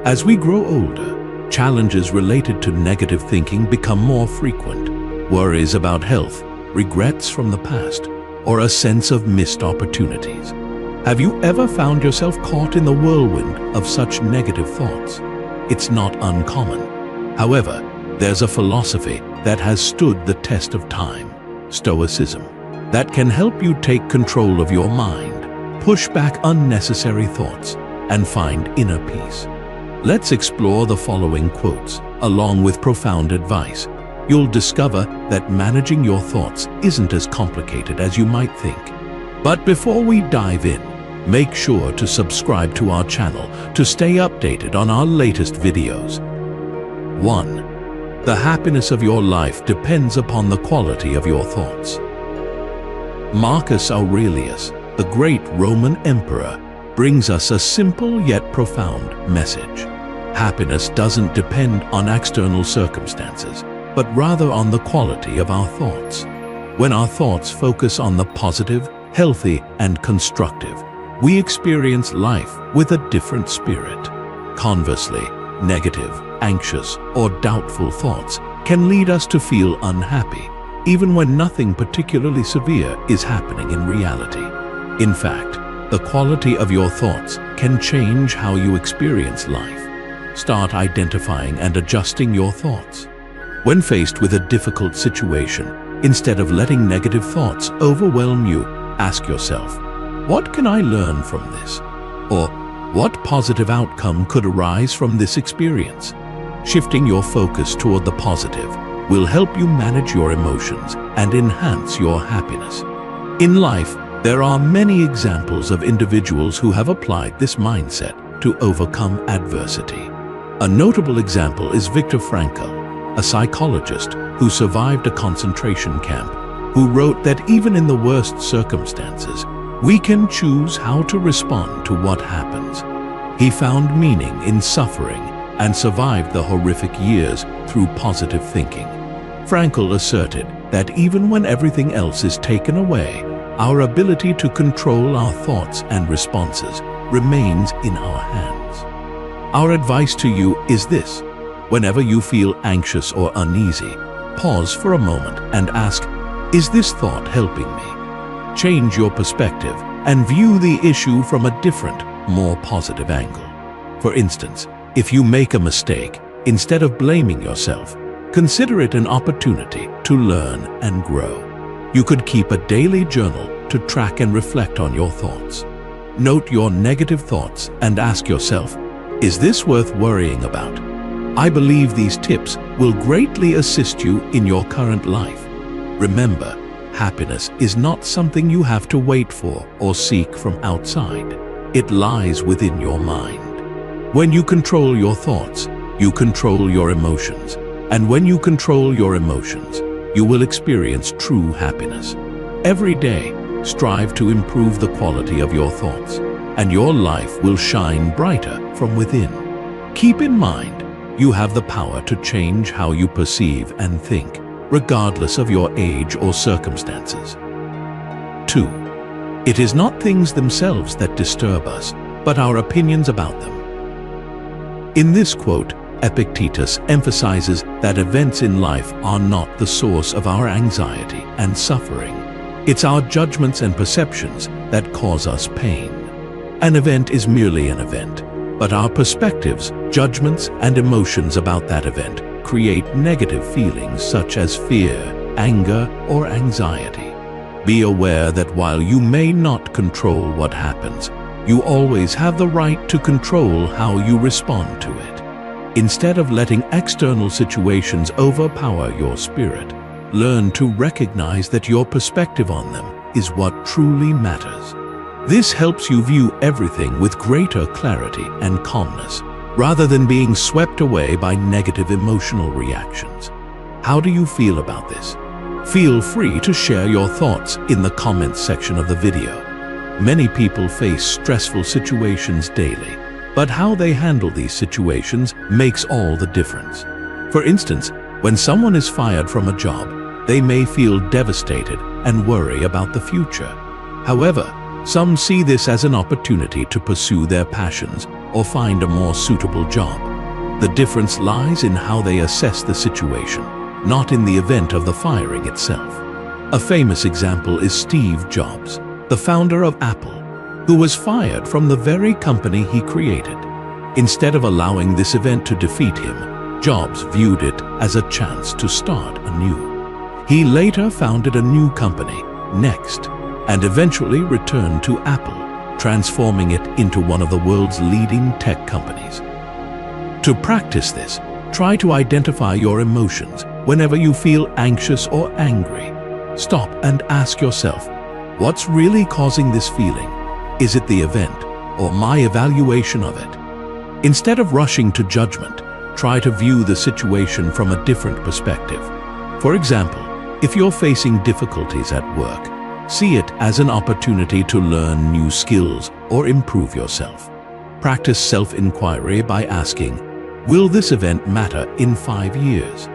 As we grow older, challenges related to negative thinking become more frequent. Worries about health, regrets from the past, or a sense of missed opportunities. Have you ever found yourself caught in the whirlwind of such negative thoughts? It's not uncommon. However, there's a philosophy that has stood the test of time, Stoicism, that can help you take control of your mind, push back unnecessary thoughts, and find inner peace. Let's explore the following quotes, along with profound advice. You'll discover that managing your thoughts isn't as complicated as you might think. But before we dive in, make sure to subscribe to our channel to stay updated on our latest videos. 1. The happiness of your life depends upon the quality of your thoughts. Marcus Aurelius, the great Roman emperor, brings us a simple yet profound message. Happiness doesn't depend on external circumstances, but rather on the quality of our thoughts. When our thoughts focus on the positive, healthy, and constructive, we experience life with a different spirit. Conversely, negative, anxious, or doubtful thoughts can lead us to feel unhappy, even when nothing particularly severe is happening in reality. In fact, the quality of your thoughts can change how you experience life. Start identifying and adjusting your thoughts. When faced with a difficult situation, instead of letting negative thoughts overwhelm you, ask yourself, what can I learn from this? Or, what positive outcome could arise from this experience? Shifting your focus toward the positive will help you manage your emotions and enhance your happiness. In life, there are many examples of individuals who have applied this mindset to overcome adversity. A notable example is Viktor Frankl, a psychologist who survived a concentration camp, who wrote that even in the worst circumstances, we can choose how to respond to what happens. He found meaning in suffering and survived the horrific years through positive thinking. Frankl asserted that even when everything else is taken away, our ability to control our thoughts and responses remains in our hands. Our advice to you is this: whenever you feel anxious or uneasy, pause for a moment and ask, is this thought helping me? Change your perspective and view the issue from a different, more positive angle. For instance, if you make a mistake, instead of blaming yourself, consider it an opportunity to learn and grow. You could keep a daily journal to track and reflect on your thoughts. Note your negative thoughts and ask yourself, is this worth worrying about? I believe these tips will greatly assist you in your current life. Remember, happiness is not something you have to wait for or seek from outside. It lies within your mind. When you control your thoughts, you control your emotions. And when you control your emotions, you will experience true happiness. Every day, strive to improve the quality of your thoughts, and your life will shine brighter from within. Keep in mind, you have the power to change how you perceive and think, regardless of your age or circumstances. 2. It is not things themselves that disturb us, but our opinions about them. In this quote, Epictetus emphasizes that events in life are not the source of our anxiety and suffering. It's our judgments and perceptions that cause us pain. An event is merely an event, but our perspectives, judgments, and emotions about that event create negative feelings such as fear, anger, or anxiety. Be aware that while you may not control what happens, you always have the right to control how you respond to it. Instead of letting external situations overpower your spirit, learn to recognize that your perspective on them is what truly matters. This helps you view everything with greater clarity and calmness, rather than being swept away by negative emotional reactions. How do you feel about this? Feel free to share your thoughts in the comments section of the video. Many people face stressful situations daily, but how they handle these situations makes all the difference. For instance, when someone is fired from a job, they may feel devastated and worry about the future. However, some see this as an opportunity to pursue their passions or find a more suitable job. The difference lies in how they assess the situation, not in the event of the firing itself. A famous example is Steve Jobs, the founder of Apple, who was fired from the very company he created. Instead of allowing this event to defeat him, Jobs viewed it as a chance to start anew. He later founded a new company, Next, and eventually returned to Apple, transforming it into one of the world's leading tech companies. To practice this, try to identify your emotions whenever you feel anxious or angry. Stop and ask yourself, what's really causing this feeling? Is it the event or my evaluation of it? Instead of rushing to judgment, try to view the situation from a different perspective. For example, if you're facing difficulties at work, see it as an opportunity to learn new skills or improve yourself. Practice self-inquiry by asking, will this event matter in 5 years?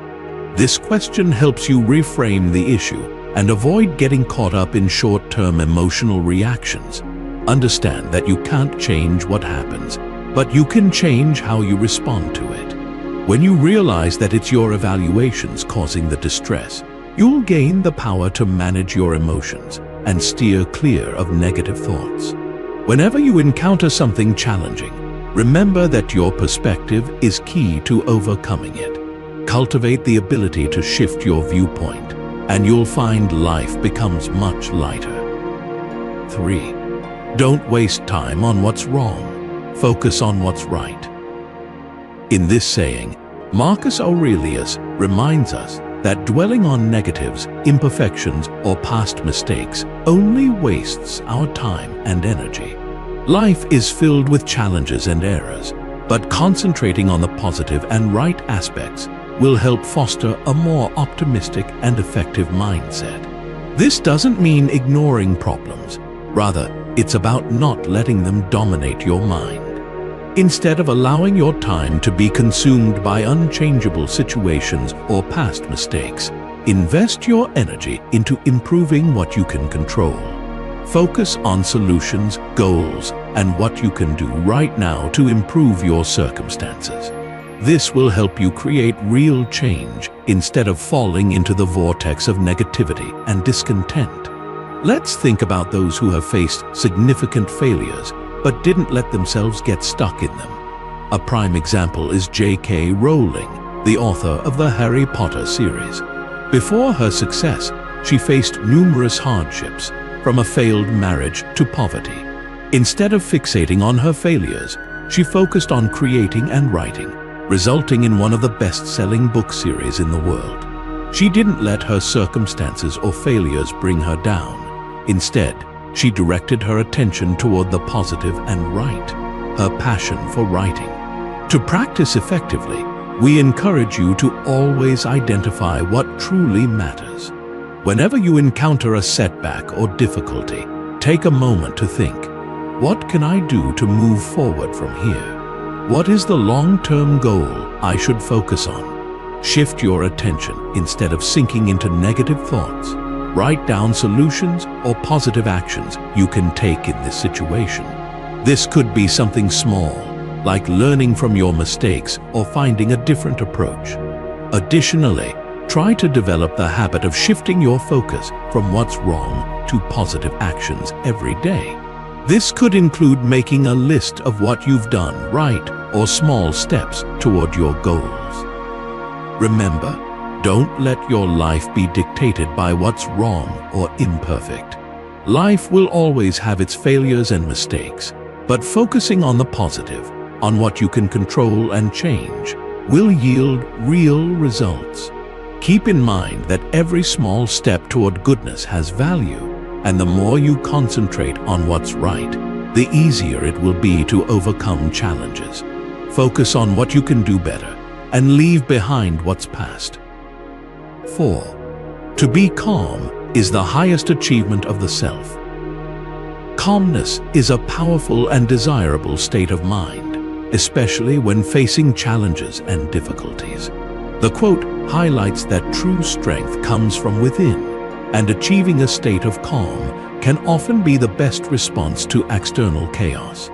This question helps you reframe the issue and avoid getting caught up in short-term emotional reactions. Understand that you can't change what happens, but you can change how you respond to it. When you realize that it's your evaluations causing the distress, you'll gain the power to manage your emotions and steer clear of negative thoughts. Whenever you encounter something challenging, remember that your perspective is key to overcoming it. Cultivate the ability to shift your viewpoint, and you'll find life becomes much lighter. 3. Don't waste time on what's wrong. Focus on what's right. In this saying, Marcus Aurelius reminds us that dwelling on negatives, imperfections, or past mistakes only wastes our time and energy. Life is filled with challenges and errors, but concentrating on the positive and right aspects will help foster a more optimistic and effective mindset. This doesn't mean ignoring problems. Rather, it's about not letting them dominate your mind. Instead of allowing your time to be consumed by unchangeable situations or past mistakes, invest your energy into improving what you can control. Focus on solutions, goals, and what you can do right now to improve your circumstances. This will help you create real change instead of falling into the vortex of negativity and discontent. Let's think about those who have faced significant failures but didn't let themselves get stuck in them. A prime example is J.K. Rowling, the author of the Harry Potter series. Before her success, she faced numerous hardships, from a failed marriage to poverty. Instead of fixating on her failures, she focused on creating and writing, resulting in one of the best-selling book series in the world. She didn't let her circumstances or failures bring her down. Instead, she directed her attention toward the positive and right, her passion for writing. To practice effectively, we encourage you to always identify what truly matters. Whenever you encounter a setback or difficulty, take a moment to think, what can I do to move forward from here? What is the long-term goal I should focus on? Shift your attention instead of sinking into negative thoughts. Write down solutions or positive actions you can take in this situation. This could be something small, like learning from your mistakes or finding a different approach. Additionally, try to develop the habit of shifting your focus from what's wrong to positive actions every day. This could include making a list of what you've done right or small steps toward your goals. Remember, don't let your life be dictated by what's wrong or imperfect. Life will always have its failures and mistakes, but focusing on the positive, on what you can control and change, will yield real results. Keep in mind that every small step toward goodness has value, and the more you concentrate on what's right, the easier it will be to overcome challenges. Focus on what you can do better, and leave behind what's past. 4. To be calm is the highest achievement of the self. Calmness is a powerful and desirable state of mind, especially when facing challenges and difficulties. The quote highlights that true strength comes from within, and achieving a state of calm can often be the best response to external chaos.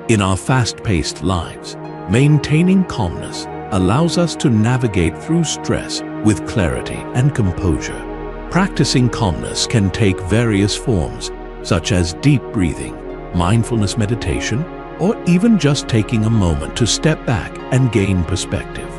In our fast-paced lives, maintaining calmness allows us to navigate through stress with clarity and composure. Practicing calmness can take various forms, such as deep breathing, mindfulness meditation, or even just taking a moment to step back and gain perspective.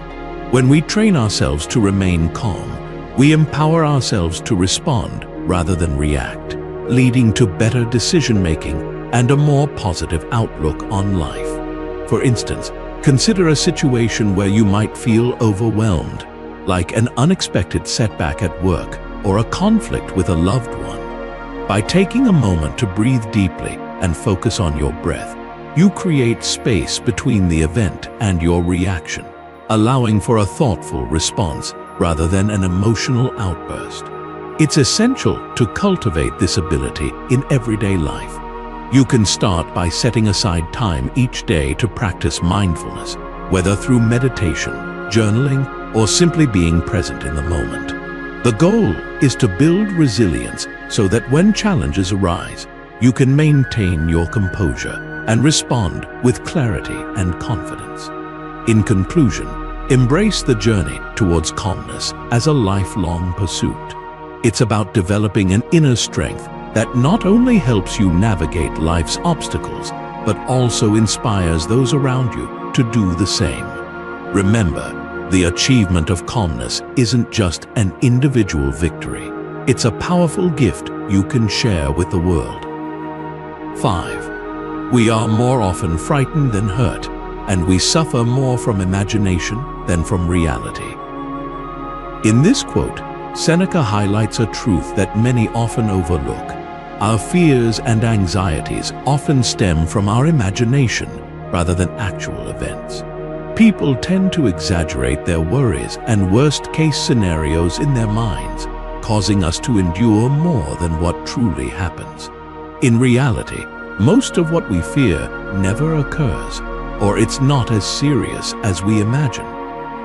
When we train ourselves to remain calm, we empower ourselves to respond rather than react, leading to better decision-making and a more positive outlook on life. For instance, consider a situation where you might feel overwhelmed, like an unexpected setback at work or a conflict with a loved one. By taking a moment to breathe deeply and focus on your breath, you create space between the event and your reaction, allowing for a thoughtful response rather than an emotional outburst. It's essential to cultivate this ability in everyday life. You can start by setting aside time each day to practice mindfulness, whether through meditation, journaling, or simply being present in the moment. The goal is to build resilience so that when challenges arise, you can maintain your composure and respond with clarity and confidence. In conclusion, embrace the journey towards calmness as a lifelong pursuit. It's about developing an inner strength that not only helps you navigate life's obstacles, but also inspires those around you to do the same. Remember, the achievement of calmness isn't just an individual victory. It's a powerful gift you can share with the world. 5. We are more often frightened than hurt, and we suffer more from imagination than from reality. In this quote, Seneca highlights a truth that many often overlook. Our fears and anxieties often stem from our imagination rather than actual events. People tend to exaggerate their worries and worst-case scenarios in their minds, causing us to endure more than what truly happens. In reality, most of what we fear never occurs, or it's not as serious as we imagine.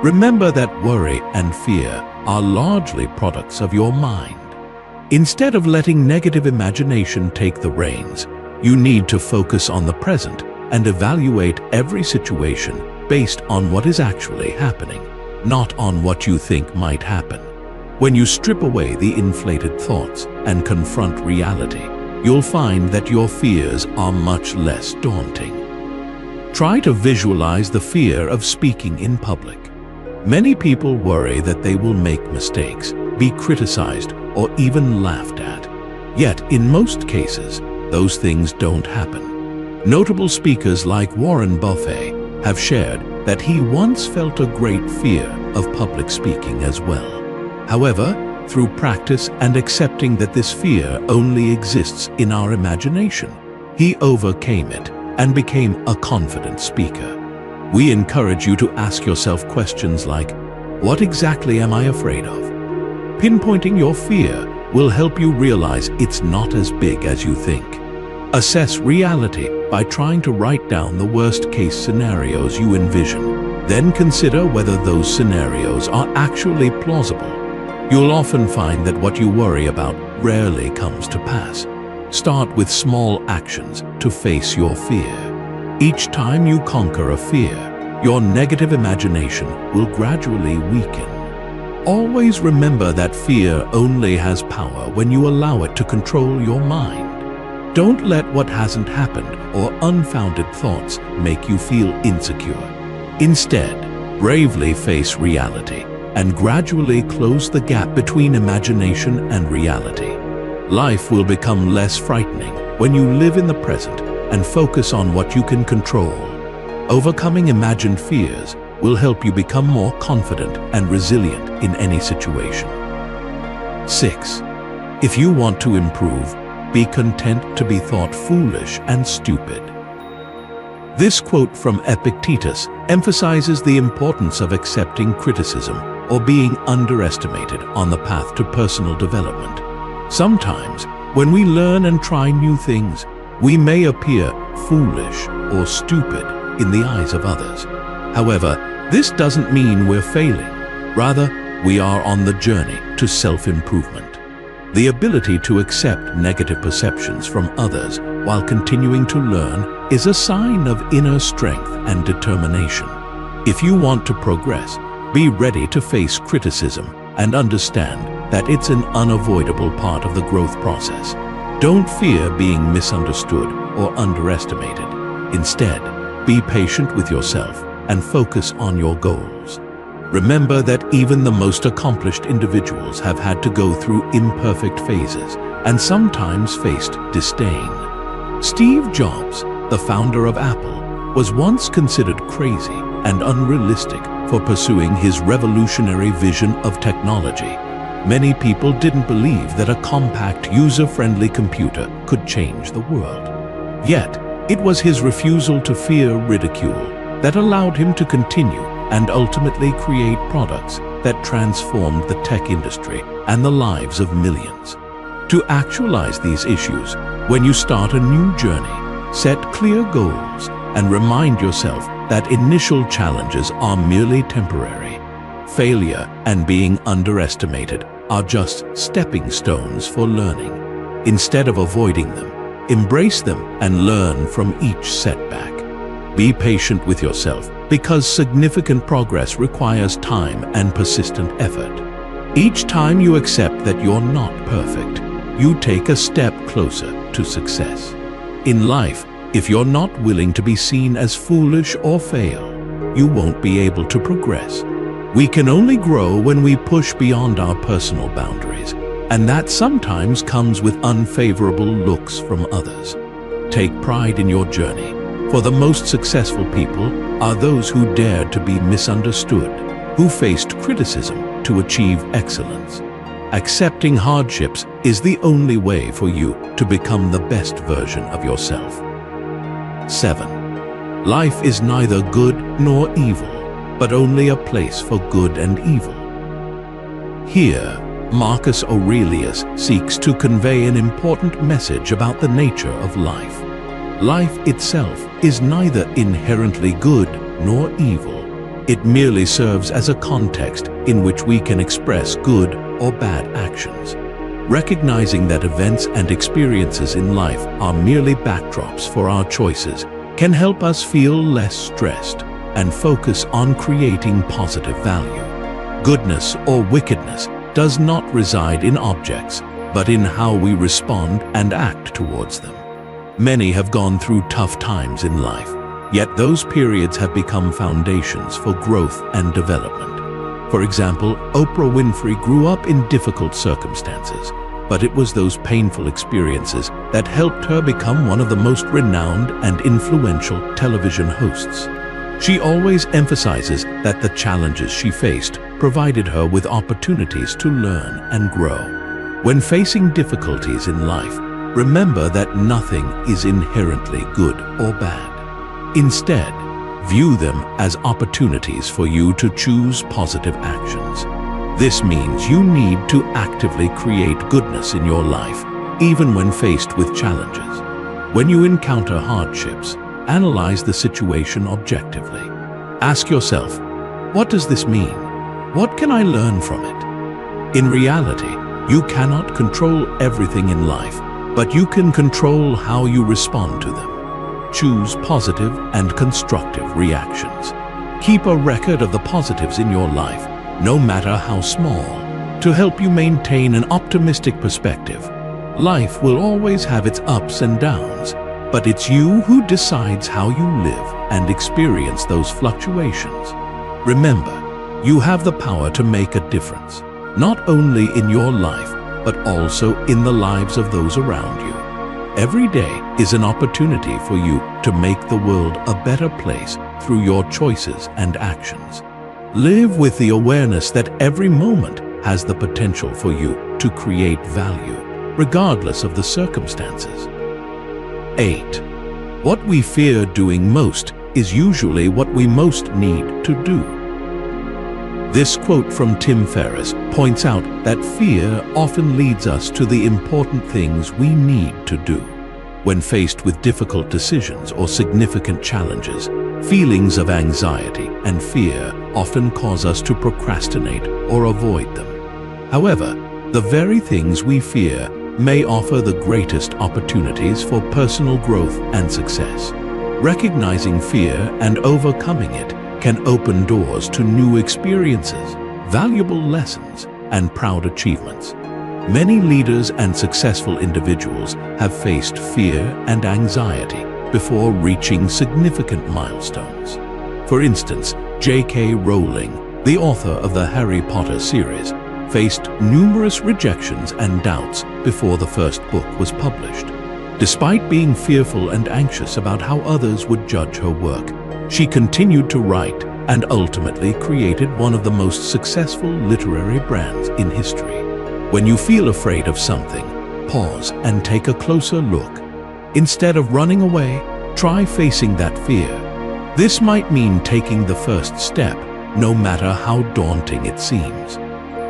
Remember that worry and fear are largely products of your mind. Instead of letting negative imagination take the reins, you need to focus on the present and evaluate every situation based on what is actually happening, not on what you think might happen. When you strip away the inflated thoughts and confront reality, you'll find that your fears are much less daunting. Try to visualize the fear of speaking in public. Many people worry that they will make mistakes, be criticized, or even laughed at. Yet, in most cases, those things don't happen. Notable speakers like Warren Buffett have shared that he once felt a great fear of public speaking as well. However, through practice and accepting that this fear only exists in our imagination, he overcame it and became a confident speaker. We encourage you to ask yourself questions like, what exactly am I afraid of? Pinpointing your fear will help you realize it's not as big as you think. Assess reality by trying to write down the worst-case scenarios you envision. Then consider whether those scenarios are actually plausible. You'll often find that what you worry about rarely comes to pass. Start with small actions to face your fear. Each time you conquer a fear, your negative imagination will gradually weaken. Always remember that fear only has power when you allow it to control your mind. Don't let what hasn't happened or unfounded thoughts make you feel insecure. Instead, bravely face reality and gradually close the gap between imagination and reality. Life will become less frightening when you live in the present and focus on what you can control. Overcoming imagined fears will help you become more confident and resilient in any situation. 6. If you want to improve, be content to be thought foolish and stupid. This quote from Epictetus emphasizes the importance of accepting criticism or being underestimated on the path to personal development. Sometimes, when we learn and try new things, we may appear foolish or stupid in the eyes of others. However, this doesn't mean we're failing. Rather, we are on the journey to self-improvement. The ability to accept negative perceptions from others while continuing to learn is a sign of inner strength and determination. If you want to progress, be ready to face criticism and understand that it's an unavoidable part of the growth process. Don't fear being misunderstood or underestimated. Instead, be patient with yourself and focus on your goals. Remember that even the most accomplished individuals have had to go through imperfect phases and sometimes faced disdain. Steve Jobs, the founder of Apple, was once considered crazy and unrealistic for pursuing his revolutionary vision of technology. Many people didn't believe that a compact, user-friendly computer could change the world. Yet, it was his refusal to fear ridicule that allowed him to continue and ultimately create products that transformed the tech industry and the lives of millions. To actualize these issues, when you start a new journey, set clear goals and remind yourself that initial challenges are merely temporary. Failure and being underestimated are just stepping stones for learning. Instead of avoiding them, embrace them and learn from each setback. Be patient with yourself because significant progress requires time and persistent effort. Each time you accept that you're not perfect, you take a step closer to success. In life, if you're not willing to be seen as foolish or fail, you won't be able to progress. We can only grow when we push beyond our personal boundaries, and that sometimes comes with unfavorable looks from others. Take pride in your journey, for the most successful people are those who dared to be misunderstood, who faced criticism to achieve excellence. Accepting hardships is the only way for you to become the best version of yourself. 7. Life is neither good nor evil, but only a place for good and evil. Here, Marcus Aurelius seeks to convey an important message about the nature of life. Life itself is neither inherently good nor evil. It merely serves as a context in which we can express good or bad actions. Recognizing that events and experiences in life are merely backdrops for our choices can help us feel less stressed and focus on creating positive value. Goodness or wickedness does not reside in objects, but in how we respond and act towards them. Many have gone through tough times in life, yet those periods have become foundations for growth and development. For example, Oprah Winfrey grew up in difficult circumstances, but it was those painful experiences that helped her become one of the most renowned and influential television hosts. She always emphasizes that the challenges she faced provided her with opportunities to learn and grow. When facing difficulties in life, remember that nothing is inherently good or bad. Instead, view them as opportunities for you to choose positive actions. This means you need to actively create goodness in your life, even when faced with challenges. When you encounter hardships, analyze the situation objectively. Ask yourself, what does this mean? What can I learn from it? In reality, you cannot control everything in life, but you can control how you respond to them. Choose positive and constructive reactions. Keep a record of the positives in your life, no matter how small, to help you maintain an optimistic perspective. Life will always have its ups and downs, but it's you who decides how you live and experience those fluctuations. Remember, you have the power to make a difference, not only in your life, but also in the lives of those around you. Every day is an opportunity for you to make the world a better place through your choices and actions. Live with the awareness that every moment has the potential for you to create value, regardless of the circumstances. 8. What we fear doing most is usually what we most need to do. This quote from Tim Ferriss points out that fear often leads us to the important things we need to do. When faced with difficult decisions or significant challenges, feelings of anxiety and fear often cause us to procrastinate or avoid them. However, the very things we fear may offer the greatest opportunities for personal growth and success. Recognizing fear and overcoming it can open doors to new experiences, valuable lessons, and proud achievements. Many leaders and successful individuals have faced fear and anxiety before reaching significant milestones. For instance, J.K. Rowling, the author of the Harry Potter series, faced numerous rejections and doubts before the first book was published. Despite being fearful and anxious about how others would judge her work, she continued to write and ultimately created one of the most successful literary brands in history. When you feel afraid of something, pause and take a closer look. Instead of running away, try facing that fear. This might mean taking the first step, no matter how daunting it seems.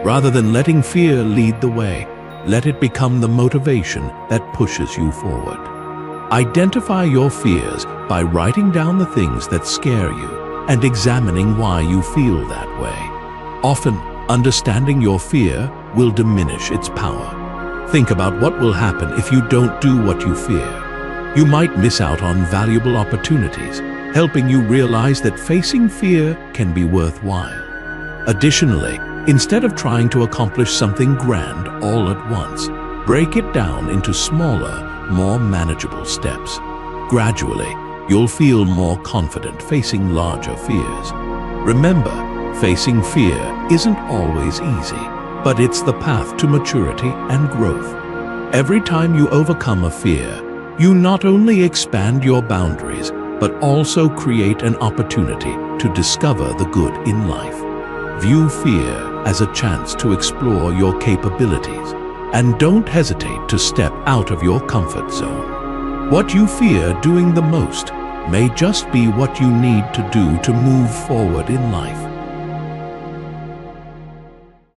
Rather than letting fear lead the way, let it become the motivation that pushes you forward. Identify your fears by writing down the things that scare you and examining why you feel that way. Often, understanding your fear will diminish its power. Think about what will happen if you don't do what you fear. You might miss out on valuable opportunities, helping you realize that facing fear can be worthwhile. Additionally, instead of trying to accomplish something grand all at once, break it down into smaller, more manageable steps. Gradually, you'll feel more confident facing larger fears. Remember, facing fear isn't always easy, but it's the path to maturity and growth. Every time you overcome a fear, you not only expand your boundaries, but also create an opportunity to discover the good in life. View fear as a chance to explore your capabilities, and don't hesitate to step out of your comfort zone. What you fear doing the most may just be what you need to do to move forward in life.